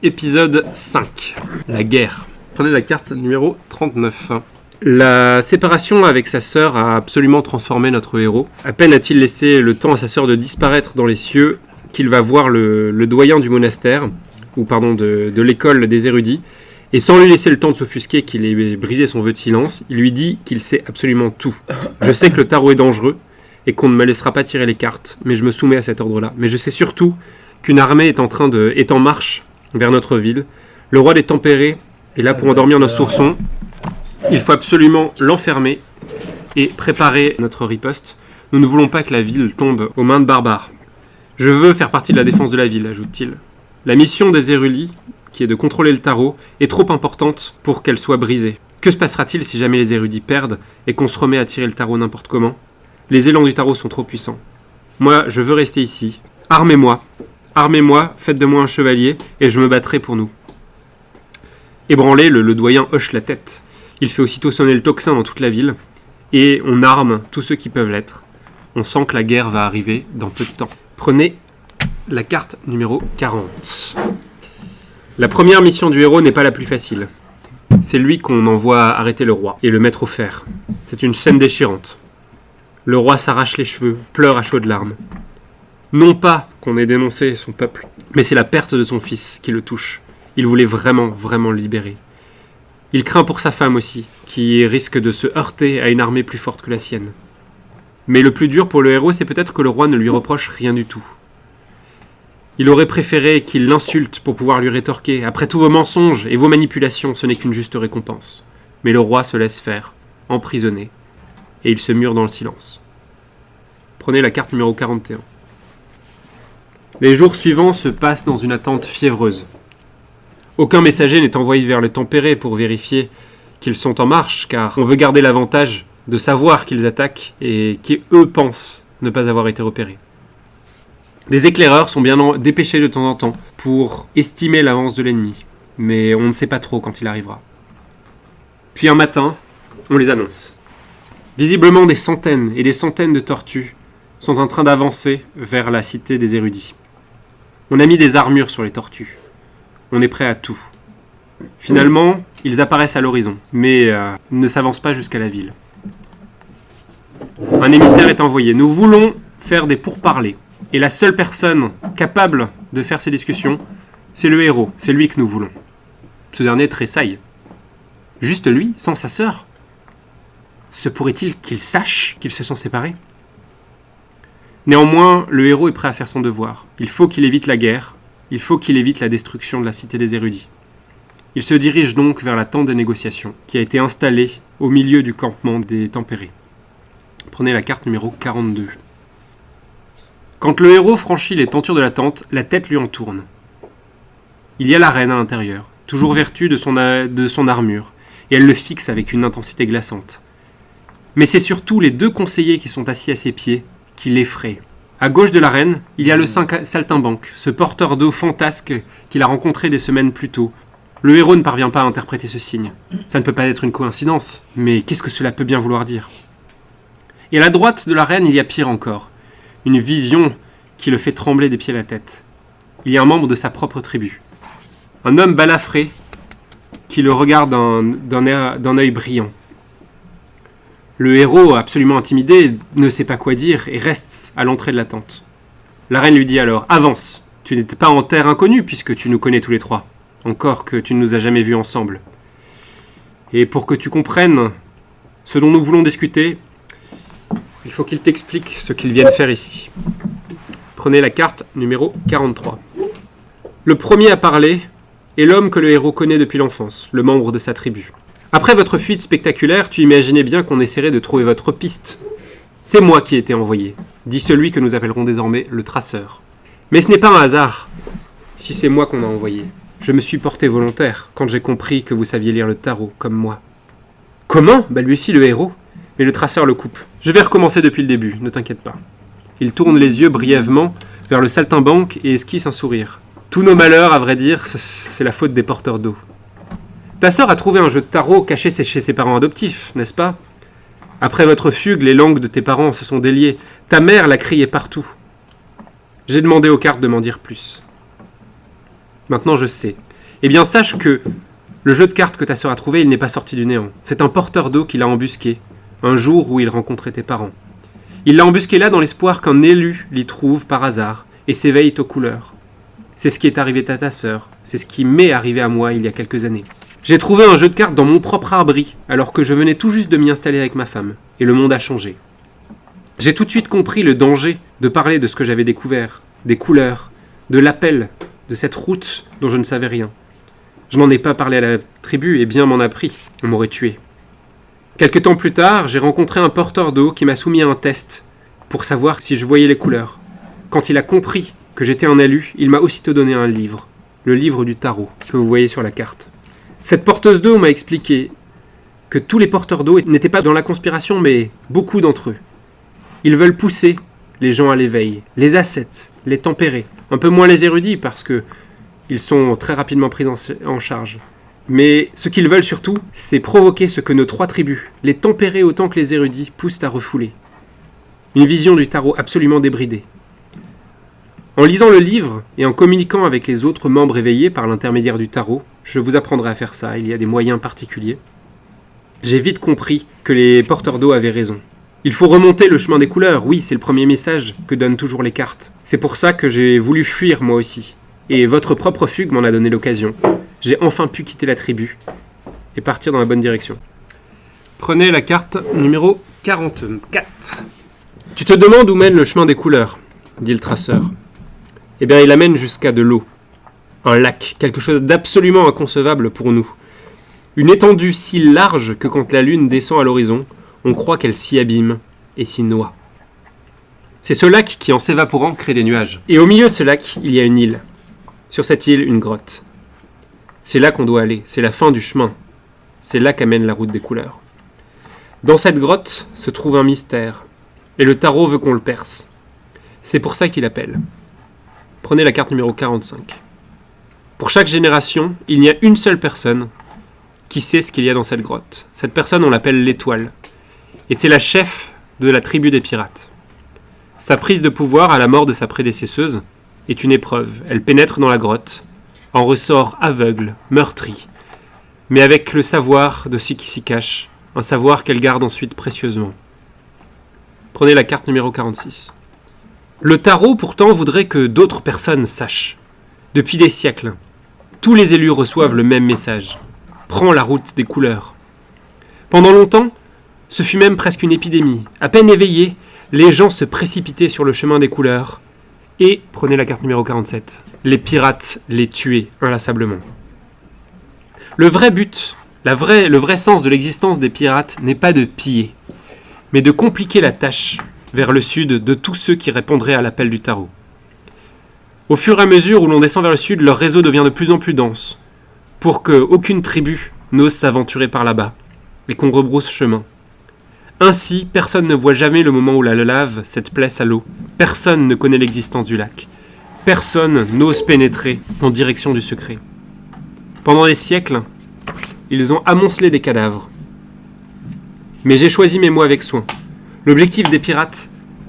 Épisode 5. La guerre. Prenez la carte numéro 39. La séparation avec sa sœur a absolument transformé notre héros. À peine a-t-il laissé le temps à sa sœur de disparaître dans les cieux qu'il va voir le doyen du monastère, de l'école des érudits, et sans lui laisser le temps de s'offusquer qu'il ait brisé son vœu de silence, il lui dit qu'il sait absolument tout. Je sais que le tarot est dangereux et qu'on ne me laissera pas tirer les cartes, mais je me soumets à cet ordre-là. Mais je sais surtout qu'une armée est en marche vers notre ville. Le roi des tempérés est là pour endormir nos sourçons. Il faut absolument l'enfermer et préparer notre riposte. Nous ne voulons pas que la ville tombe aux mains de barbares. Je veux faire partie de la défense de la ville, ajoute-t-il. La mission des érudits, qui est de contrôler le tarot, est trop importante pour qu'elle soit brisée. Que se passera-t-il si jamais les érudits perdent et qu'on se remet à tirer le tarot n'importe comment ? Les élans du tarot sont trop puissants. Moi, je veux rester ici. Armez-moi, faites de moi un chevalier, et je me battrai pour nous. Ébranlé, le doyen hoche la tête. Il fait aussitôt sonner le tocsin dans toute la ville, et on arme tous ceux qui peuvent l'être. On sent que la guerre va arriver dans peu de temps. Prenez la carte numéro 40. La première mission du héros n'est pas la plus facile. C'est lui qu'on envoie arrêter le roi et le mettre au fer. C'est une scène déchirante. Le roi s'arrache les cheveux, pleure à chaudes larmes. Non pas qu'on ait dénoncé son peuple, mais c'est la perte de son fils qui le touche. Il voulait vraiment le libérer. Il craint pour sa femme aussi, qui risque de se heurter à une armée plus forte que la sienne. Mais le plus dur pour le héros, c'est peut-être que le roi ne lui reproche rien du tout. Il aurait préféré qu'il l'insulte pour pouvoir lui rétorquer « Après tous vos mensonges et vos manipulations, ce n'est qu'une juste récompense. » Mais le roi se laisse faire, emprisonné, et il se mure dans le silence. Prenez la carte numéro 41. Les jours suivants se passent dans une attente fiévreuse. Aucun messager n'est envoyé vers les tempérés pour vérifier qu'ils sont en marche, car on veut garder l'avantage de savoir qu'ils attaquent et qu'eux pensent ne pas avoir été repérés. Des éclaireurs sont bien dépêchés de temps en temps pour estimer l'avance de l'ennemi, mais on ne sait pas trop quand il arrivera. Puis un matin, on les annonce. Visiblement des centaines et des centaines de tortues sont en train d'avancer vers la cité des érudits. On a mis des armures sur les tortues. On est prêt à tout. Finalement, ils apparaissent à l'horizon, mais ne s'avancent pas jusqu'à la ville. Un émissaire est envoyé. Nous voulons faire des pourparlers. Et la seule personne capable de faire ces discussions, c'est le héros. C'est lui que nous voulons. Ce dernier tressaille. Juste lui, sans sa sœur ? Se pourrait-il qu'il sache qu'ils se sont séparés ? Néanmoins, le héros est prêt à faire son devoir. Il faut qu'il évite la guerre. Il faut qu'il évite la destruction de la cité des érudits. Il se dirige donc vers la tente des négociations, qui a été installée au milieu du campement des tempérés. Prenez la carte numéro 42. Quand le héros franchit les tentures de la tente, la tête lui en tourne. Il y a la reine à l'intérieur, toujours vêtue de son armure, et elle le fixe avec une intensité glaçante. Mais c'est surtout les deux conseillers qui sont assis à ses pieds qui l'effraient. À gauche de la reine, il y a le saltimbanque, ce porteur d'eau fantasque qu'il a rencontré des semaines plus tôt. Le héros ne parvient pas à interpréter ce signe. Ça ne peut pas être une coïncidence, mais qu'est-ce que cela peut bien vouloir dire ? Et à la droite de la reine, il y a pire encore. Une vision qui le fait trembler des pieds à la tête. Il y a un membre de sa propre tribu. Un homme balafré qui le regarde d'un œil brillant. Le héros, absolument intimidé, ne sait pas quoi dire et reste à l'entrée de la tente. La reine lui dit alors « Avance, tu n'étais pas en terre inconnue puisque tu nous connais tous les trois. Encore que tu ne nous as jamais vus ensemble. Et pour que tu comprennes ce dont nous voulons discuter, il faut qu'il t'explique ce qu'ils viennent faire ici. » Prenez la carte numéro 43. Le premier à parler est l'homme que le héros connaît depuis l'enfance, le membre de sa tribu. Après votre fuite spectaculaire, tu imaginais bien qu'on essaierait de trouver votre piste. C'est moi qui ai été envoyé, dit celui que nous appellerons désormais le traceur. Mais ce n'est pas un hasard, si c'est moi qu'on a envoyé. Je me suis porté volontaire quand j'ai compris que vous saviez lire le tarot, comme moi. Comment ? Balbutie le héros. Mais le traceur le coupe. Je vais recommencer depuis le début, ne t'inquiète pas. Il tourne les yeux brièvement vers le saltimbanque et esquisse un sourire. Tous nos malheurs, à vrai dire, c'est la faute des porteurs d'eau. Ta sœur a trouvé un jeu de tarot caché chez ses parents adoptifs, n'est-ce pas ? Après votre fugue, les langues de tes parents se sont déliées. Ta mère l'a crié partout. J'ai demandé aux cartes de m'en dire plus. Maintenant je sais. Eh bien sache que le jeu de cartes que ta sœur a trouvé, il n'est pas sorti du néant. C'est un porteur d'eau qui l'a embusqué, un jour où il rencontrait tes parents. Il l'a embusqué là dans l'espoir qu'un élu l'y trouve par hasard et s'éveille aux couleurs. C'est ce qui est arrivé à ta sœur, c'est ce qui m'est arrivé à moi il y a quelques années. J'ai trouvé un jeu de cartes dans mon propre abri, alors que je venais tout juste de m'y installer avec ma femme, et le monde a changé. J'ai tout de suite compris le danger de parler de ce que j'avais découvert, des couleurs, de l'appel, de cette route dont je ne savais rien. Je n'en ai pas parlé à la tribu, et bien m'en a pris, on m'aurait tué. Quelque temps plus tard, j'ai rencontré un porteur d'eau qui m'a soumis à un test, pour savoir si je voyais les couleurs. Quand il a compris que j'étais un élu, il m'a aussitôt donné un livre, le livre du tarot, que vous voyez sur la carte. Cette porteuse d'eau m'a expliqué que tous les porteurs d'eau n'étaient pas dans la conspiration, mais beaucoup d'entre eux. Ils veulent pousser les gens à l'éveil, les ascètes, les tempérés, un peu moins les érudits parce que ils sont très rapidement pris en charge. Mais ce qu'ils veulent surtout, c'est provoquer ce que nos 3 tribus, les tempérés autant que les érudits, poussent à refouler. Une vision du tarot absolument débridée. En lisant le livre et en communiquant avec les autres membres éveillés par l'intermédiaire du tarot, je vous apprendrai à faire ça, il y a des moyens particuliers. J'ai vite compris que les porteurs d'eau avaient raison. Il faut remonter le chemin des couleurs, oui, c'est le premier message que donnent toujours les cartes. C'est pour ça que j'ai voulu fuir moi aussi. Et votre propre fugue m'en a donné l'occasion. J'ai enfin pu quitter la tribu et partir dans la bonne direction. Prenez la carte numéro 44. Tu te demandes où mène le chemin des couleurs, dit le traceur. Eh bien, il amène jusqu'à de l'eau. Un lac, quelque chose d'absolument inconcevable pour nous. Une étendue si large que quand la lune descend à l'horizon, on croit qu'elle s'y abîme et s'y noie. C'est ce lac qui, en s'évaporant, crée des nuages. Et au milieu de ce lac, il y a une île. Sur cette île, une grotte. C'est là qu'on doit aller, c'est la fin du chemin. C'est là qu'amène la route des couleurs. Dans cette grotte se trouve un mystère, et le tarot veut qu'on le perce. C'est pour ça qu'il appelle. Prenez la carte numéro 45. Pour chaque génération, il n'y a une seule personne qui sait ce qu'il y a dans cette grotte. Cette personne, on l'appelle l'étoile. Et c'est la chef de la tribu des pirates. Sa prise de pouvoir à la mort de sa prédécesseuse est une épreuve. Elle pénètre dans la grotte, en ressort aveugle, meurtri, mais avec le savoir de ce qui s'y cache, un savoir qu'elle garde ensuite précieusement. Prenez la carte numéro 46. Le tarot, pourtant, voudrait que d'autres personnes sachent. Depuis des siècles, tous les élus reçoivent le même message. Prends la route des couleurs. Pendant longtemps, ce fut même presque une épidémie. À peine éveillés, les gens se précipitaient sur le chemin des couleurs. Et, prenez la carte numéro 47, les pirates les tuaient inlassablement. Le vrai but, le vrai sens de l'existence des pirates n'est pas de piller, mais de compliquer la tâche vers le sud de tous ceux qui répondraient à l'appel du tarot. Au fur et à mesure où l'on descend vers le sud, leur réseau devient de plus en plus dense, pour qu'aucune tribu n'ose s'aventurer par là-bas, et qu'on rebrousse chemin. Ainsi, personne ne voit jamais le moment où la lave cette place à l'eau. Personne ne connaît l'existence du lac. Personne n'ose pénétrer en direction du secret. Pendant des siècles, ils ont amoncelé des cadavres. Mais j'ai choisi mes mots avec soin. L'objectif des pirates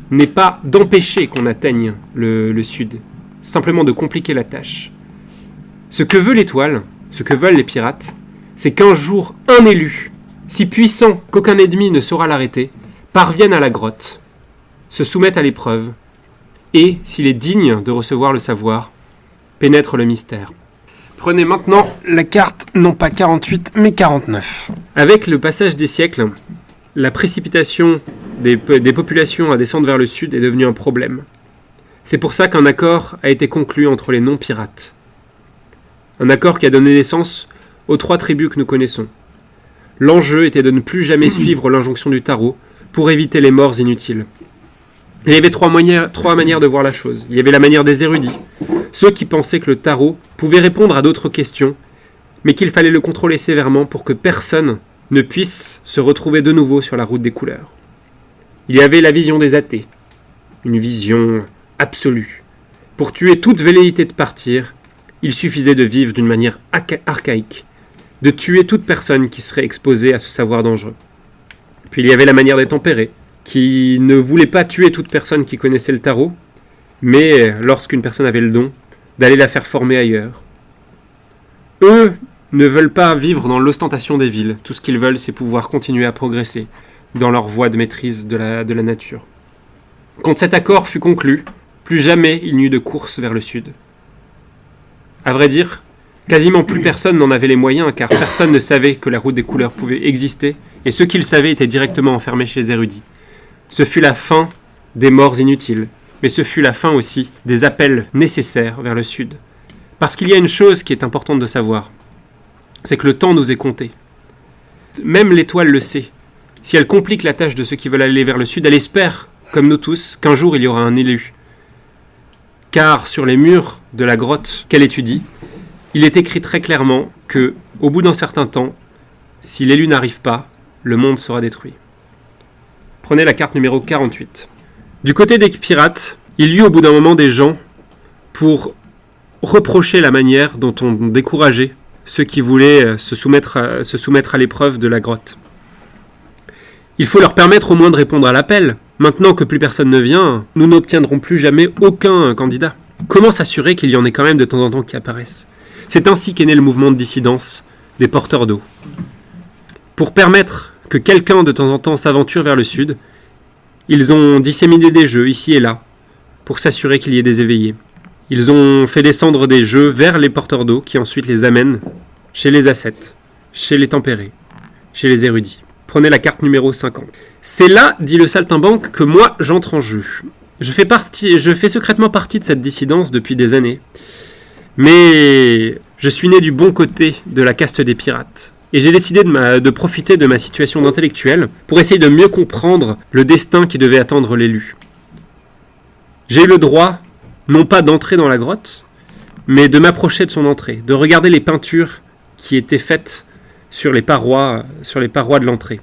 n'est pas d'empêcher qu'on atteigne le sud, simplement de compliquer la tâche. Ce que veut l'étoile, ce que veulent les pirates, c'est qu'un jour, un élu, si puissant qu'aucun ennemi ne saura l'arrêter, parvienne à la grotte, se soumette à l'épreuve, et, s'il est digne de recevoir le savoir, pénètre le mystère. Prenez maintenant la carte, non pas 48, mais 49. Avec le passage des siècles, la précipitation des populations à descendre vers le sud est devenue un problème. C'est pour ça qu'un accord a été conclu entre les non-pirates. Un accord qui a donné naissance aux 3 tribus que nous connaissons. L'enjeu était de ne plus jamais suivre l'injonction du tarot pour éviter les morts inutiles. Il y avait 3 manières de voir la chose. Il y avait la manière des érudits, ceux qui pensaient que le tarot pouvait répondre à d'autres questions, mais qu'il fallait le contrôler sévèrement pour que personne ne puisse se retrouver de nouveau sur la route des couleurs. Il y avait la vision des athées, une vision absolue. Pour tuer toute velléité de partir, il suffisait de vivre d'une manière archaïque, de tuer toute personne qui serait exposée à ce savoir dangereux. Puis il y avait la manière des tempérés, qui ne voulait pas tuer toute personne qui connaissait le tarot, mais lorsqu'une personne avait le don, d'aller la faire former ailleurs, Eux ne veulent pas vivre dans l'ostentation des villes. Tout ce qu'ils veulent, c'est pouvoir continuer à progresser dans leur voie de maîtrise de la nature. Quand cet accord fut conclu, plus jamais il n'y eut de course vers le sud. À vrai dire, quasiment plus personne n'en avait les moyens, car personne ne savait que la route des couleurs pouvait exister, et ceux qui le savaient étaient directement enfermés chez les érudits. Ce fut la fin des morts inutiles, mais ce fut la fin aussi des appels nécessaires vers le sud. Parce qu'il y a une chose qui est importante de savoir, c'est que le temps nous est compté. Même l'étoile le sait. Si elle complique la tâche de ceux qui veulent aller vers le sud, elle espère, comme nous tous, qu'un jour il y aura un élu. Car sur les murs de la grotte qu'elle étudie, il est écrit très clairement que, au bout d'un certain temps, si l'élu n'arrive pas, le monde sera détruit. Prenez la carte numéro 48. Du côté des pirates, il y eut au bout d'un moment des gens pour reprocher la manière dont on décourageait ceux qui voulaient se soumettre à l'épreuve de la grotte. Il faut leur permettre au moins de répondre à l'appel. Maintenant que plus personne ne vient, nous n'obtiendrons plus jamais aucun candidat. Comment s'assurer qu'il y en ait quand même de temps en temps qui apparaissent ? C'est ainsi qu'est né le mouvement de dissidence des porteurs d'eau. Pour permettre que quelqu'un de temps en temps s'aventure vers le sud, ils ont disséminé des jeux ici et là pour s'assurer qu'il y ait des éveillés. Ils ont fait descendre des jeux vers les porteurs d'eau qui ensuite les amènent chez les ascètes, chez les tempérés, chez les érudits. Prenez la carte numéro 50. C'est là, dit le saltimbanque, que moi j'entre en jeu. Je fais secrètement partie de cette dissidence depuis des années. Mais je suis né du bon côté de la caste des pirates. Et j'ai décidé de profiter de ma situation d'intellectuel pour essayer de mieux comprendre le destin qui devait attendre l'élu. J'ai eu le droit, non pas d'entrer dans la grotte, mais de m'approcher de son entrée, de regarder les peintures qui étaient faites sur les parois de l'entrée.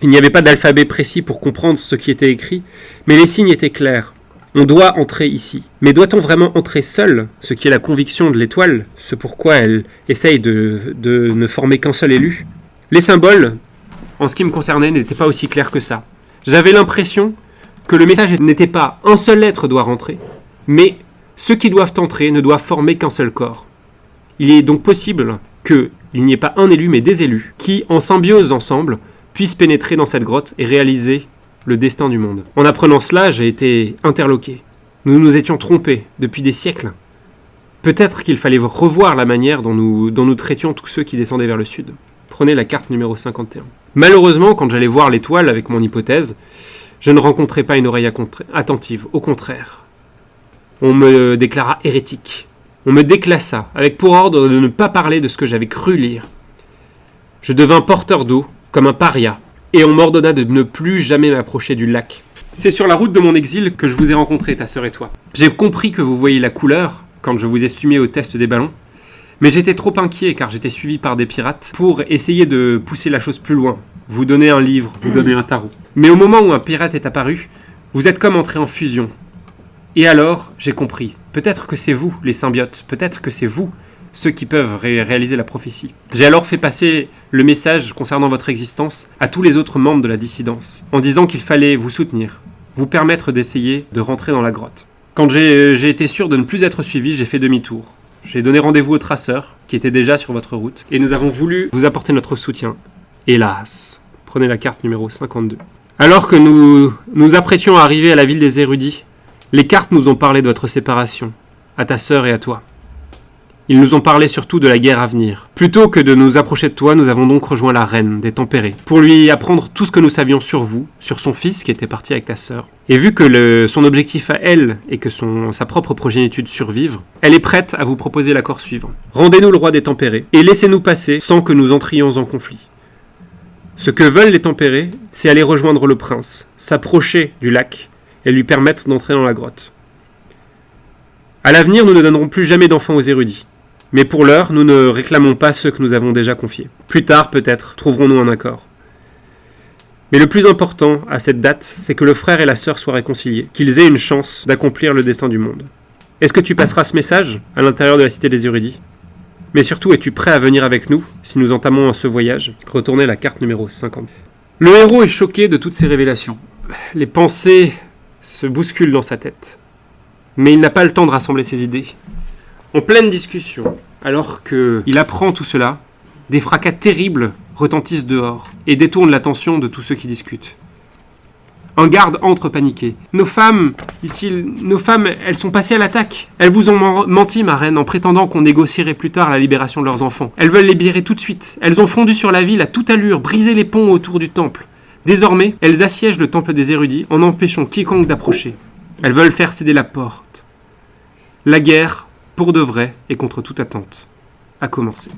Il n'y avait pas d'alphabet précis pour comprendre ce qui était écrit, mais les signes étaient clairs. On doit entrer ici. Mais doit-on vraiment entrer seul, ce qui est la conviction de l'étoile, ce pourquoi elle essaye de ne former qu'un seul élu ? Les symboles, en ce qui me concernait, n'étaient pas aussi clairs que ça. J'avais l'impression que le message n'était pas un seul être doit rentrer, mais ceux qui doivent entrer ne doivent former qu'un seul corps. Il est donc possible qu'il n'y ait pas un élu, mais des élus, qui, en symbiose ensemble, puissent pénétrer dans cette grotte et réaliser le destin du monde. En apprenant cela, j'ai été interloqué. Nous nous étions trompés depuis des siècles. Peut-être qu'il fallait revoir la manière dont nous traitions tous ceux qui descendaient vers le sud. Prenez la carte numéro 51. Malheureusement, quand j'allais voir l'étoile avec mon hypothèse, je ne rencontrais pas une oreille attentive. Au contraire. On me déclara hérétique. On me déclassa, avec pour ordre de ne pas parler de ce que j'avais cru lire. Je devins porteur d'eau, comme un paria, et on m'ordonna de ne plus jamais m'approcher du lac. C'est sur la route de mon exil que je vous ai rencontré, ta sœur et toi. J'ai compris que vous voyiez la couleur quand je vous ai soumis au test des ballons, mais j'étais trop inquiet car j'étais suivi par des pirates pour essayer de pousser la chose plus loin, vous donner un livre, vous donner un tarot. Mais au moment où un pirate est apparu, vous êtes comme entré en fusion. Et alors, j'ai compris. Peut-être que c'est vous, les symbiotes. Peut-être que c'est vous, ceux qui peuvent réaliser la prophétie. J'ai alors fait passer le message concernant votre existence à tous les autres membres de la dissidence, en disant qu'il fallait vous soutenir, vous permettre d'essayer de rentrer dans la grotte. Quand j'ai été sûr de ne plus être suivi, j'ai fait demi-tour. J'ai donné rendez-vous aux traceurs, qui étaient déjà sur votre route, et nous avons voulu vous apporter notre soutien. Hélas, prenez la carte numéro 52. Alors que nous nous apprêtions à arriver à la ville des érudits, les cartes nous ont parlé de votre séparation, à ta sœur et à toi. Ils nous ont parlé surtout de la guerre à venir. Plutôt que de nous approcher de toi, nous avons donc rejoint la reine des tempérés, pour lui apprendre tout ce que nous savions sur vous, sur son fils qui était parti avec ta sœur. Et vu que son objectif à elle est que sa propre progéniture survive, elle est prête à vous proposer l'accord suivant. Rendez-nous le roi des tempérés, et laissez-nous passer sans que nous entrions en conflit. Ce que veulent les tempérés, c'est aller rejoindre le prince, s'approcher du lac, et lui permettre d'entrer dans la grotte. À l'avenir, nous ne donnerons plus jamais d'enfants aux érudits. Mais pour l'heure, nous ne réclamons pas ceux que nous avons déjà confiés. Plus tard, peut-être, trouverons-nous un accord. Mais le plus important à cette date, c'est que le frère et la sœur soient réconciliés, qu'ils aient une chance d'accomplir le destin du monde. Est-ce que tu passeras ce message à l'intérieur de la cité des érudits ? Mais surtout, es-tu prêt à venir avec nous, si nous entamons ce voyage ? Retournez la carte numéro 50. Le héros est choqué de toutes ces révélations. Les pensées se bousculent dans sa tête. Mais il n'a pas le temps de rassembler ses idées. En pleine discussion Alors qu'il apprend tout cela, des fracas terribles retentissent dehors et détournent l'attention de tous ceux qui discutent. Un garde entre paniqué. « Nos femmes, dit-il, nos femmes, elles sont passées à l'attaque. Elles vous ont menti, ma reine, en prétendant qu'on négocierait plus tard la libération de leurs enfants. Elles veulent les libérer tout de suite. Elles ont fondu sur la ville à toute allure, brisé les ponts autour du temple. Désormais, elles assiègent le temple des érudits en empêchant quiconque d'approcher. Elles veulent faire céder la porte. La guerre, pour de vrai et contre toute attente, a commencé. »